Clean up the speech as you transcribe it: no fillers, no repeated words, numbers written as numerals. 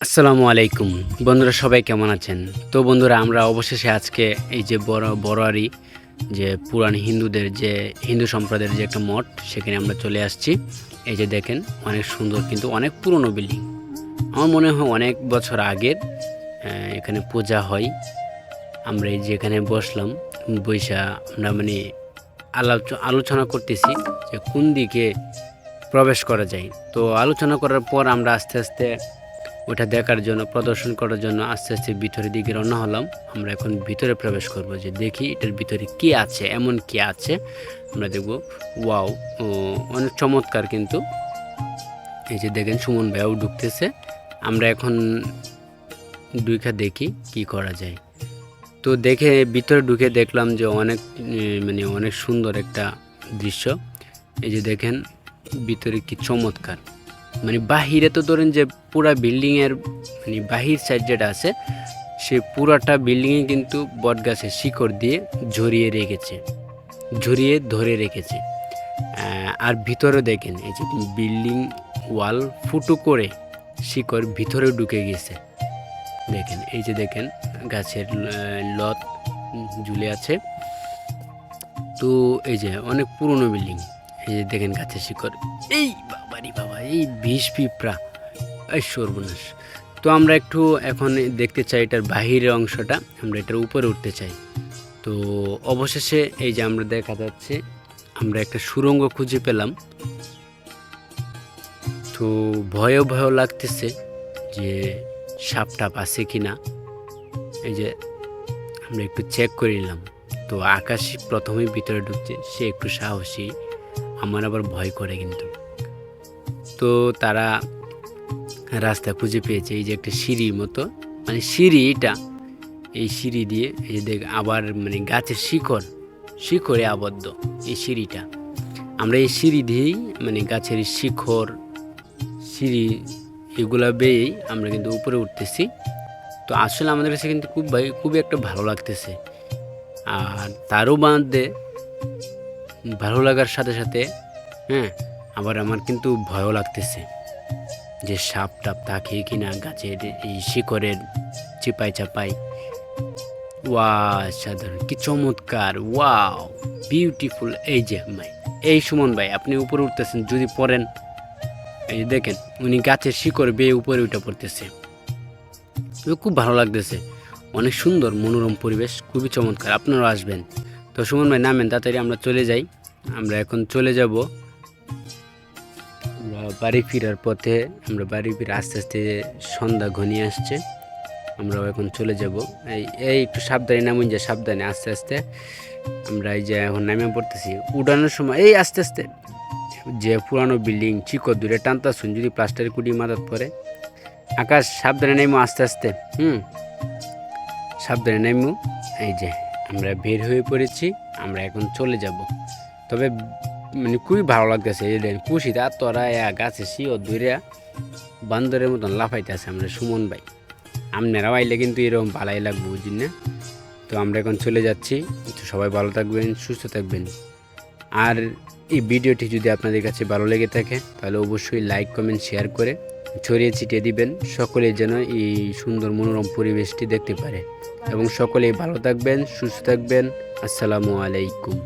আসসালামু আলাইকুম। বন্ধুরা সবাই কেমন আছেন? তো বন্ধুরা আমরা অবশেষে আজকে এই যে বড়োয়ারি যে পুরান হিন্দুদের যে হিন্দু সম্প্রদায়ের যে একটা মঠ সেখানে আমরা চলে আসছি। এই যে দেখেন অনেক সুন্দর কিন্তু অনেক পুরনো বিল্ডিং। আমার মনে হয় অনেক বছর আগের এখানে পূজা হয়। আমরা এই যে এখানে বসলাম, বইসা আমরা মানে আলোচনা করতেছি যে কোন দিকে প্রবেশ করা যায়। তো আলোচনা করার পর আমরা আস্তে, আস্তে ওটা দেখার জন্য প্রদর্শন করার জন্য আস্তে আস্তে ভিতরের দিকে রওনা হলাম। আমরা এখন ভিতরে প্রবেশ করব যে দেখি এটার ভিতরে কি আছে, এমন কি আছে আমরা দেখব। ওয়াও! ও অনেক চমৎকার কিন্তু। এই যে দেখেন সুমন ভাইয়াও ঢুকতেছে। আমরা এখন ঢুইকা দেখি কি করা যায়। তো দেখে ভিতরে ঢুকে দেখলাম যে অনেক মানে অনেক সুন্দর একটা দৃশ্য। এই যে দেখেন ভিতরে কি চমৎকার। মানে বাহিরে তো ধরেন যে পুরা বিল্ডিংয়ের মানে বাহির সাইড যেটা আছে সে পুরাটা বিল্ডিংয়ে কিন্তু বটগাছের শিকড় দিয়ে ঝরিয়ে ধরে রেখেছে। আর ভিতরে দেখেন এই যে বিল্ডিং ওয়াল ফুটো করে শিকড় ভিতরে ঢুকে গেছে। দেখেন এই যে দেখেন গাছের লত ঝুলে আছে। তো এই যে অনেক পুরনো বিল্ডিং। এই যে দেখেন গাছের শিকড়। এই বাবারি বাবা, এই বিষ পিঁপড়া, এই সর্বনাশ। তো আমরা একটু এখন দেখতে চাই এটার বাহিরের অংশটা, আমরা এটার উপরে উঠতে চাই। তো অবশেষে এই যে আমরা দেখা যাচ্ছে আমরা একটা সুড়ঙ্গ খুঁজে পেলাম। তো ভয়ও ভয়ও লাগতেছে যে সাপ টাপ আছে কি না। এই যে আমরা একটু চেক করে নিলাম। তো আকাশ প্রথমেই ভিতরে ঢুকছে, সে একটু সাহসী, আমার আবার ভয় করে কিন্তু। তো তারা রাস্তা খুঁজে পেয়েছে, এই যে একটা সিঁড়ির মতো, মানে সিঁড়ি এটা, এই সিঁড়ি দিয়ে এই যে দেখ আবার মানে গাছের শিকড়ে আবদ্ধ এই সিঁড়িটা। আমরা এই সিঁড়ি দিয়েই মানে গাছের সিঁড়ি এগুলা বেয়েই আমরা কিন্তু উপরে উঠতেছি। তো আসলে আমাদের কাছে কিন্তু খুবই একটা ভালো লাগতেছে। আর তারও বাদে ভালো লাগার সাথে সাথে হ্যাঁ আবার আমার কিন্তু ভয়ও লাগতেছে যে সাপ টাপ থাকে কিনা গাছের এই শিকড়ের চিপাই চাপাই। ওয়া সাধারণ কি চমৎকার, ওয়াও বিউটিফুল। এই যে ভাই, এই সুমন ভাই আপনি উপরে উঠতেছেন, যদি পড়েন এই যে দেখেন উনি গাছের শিকড় বেয়ে উপরে উঠে পড়তেছে। খুব ভালো লাগতেছে, অনেক সুন্দর মনোরম পরিবেশ, খুবই চমৎকার। আপনারাও আসবেন। তো সুমন ভাই নামেন তাড়াতাড়ি, আমরা চলে যাই। আমরা এখন চলে যাব বাড়ি ফেরার পথে। আমরা বাড়ি ফিরে আস্তে আস্তে সন্ধ্যা ঘনিয়ে আসছে, আমরাও এখন চলে যাব। এই একটু সাবধানে নামুন, যে সাবধানে আস্তে আস্তে আমরা এই যে এখন নামে পড়তেছি। উঠানোর সময় এই আস্তে আস্তে যে পুরানো বিল্ডিং চিকর দূরে টানতাছুন, যদি প্লাস্টারের কুটি মাদত পরে। আকাশ সাবধানে নেমো আস্তে আস্তে, সাবধানে নেমো। এই যে আমরা বের হয়ে পড়েছি, আমরা এখন চলে যাব। তবে মানে খুবই ভালো লাগতেছে, এই দেন খুশিতে আত্মরা গাছে শিও দূরে বান্দরের মতন লাফাইতে আছে আমরা সুমন ভাই। আপনারাও আইলে কিন্তু এরকম ভালাই লাগবে, বুঝলেন না? তো আমরা এখন চলে যাচ্ছি। তো সবাই ভালো থাকবেন, সুস্থ থাকবেন। আর এই ভিডিওটি যদি আপনাদের কাছে ভালো লেগে থাকে তাহলে অবশ্যই লাইক কমেন্ট শেয়ার করে ছড়িয়ে ছিটিয়ে দিবেন, সকলে যেন এই সুন্দর মনোরম পরিবেশটি দেখতে পারে। এবং সকলেই ভালো থাকবেন, সুস্থ থাকবেন। আসসালামু আলাইকুম।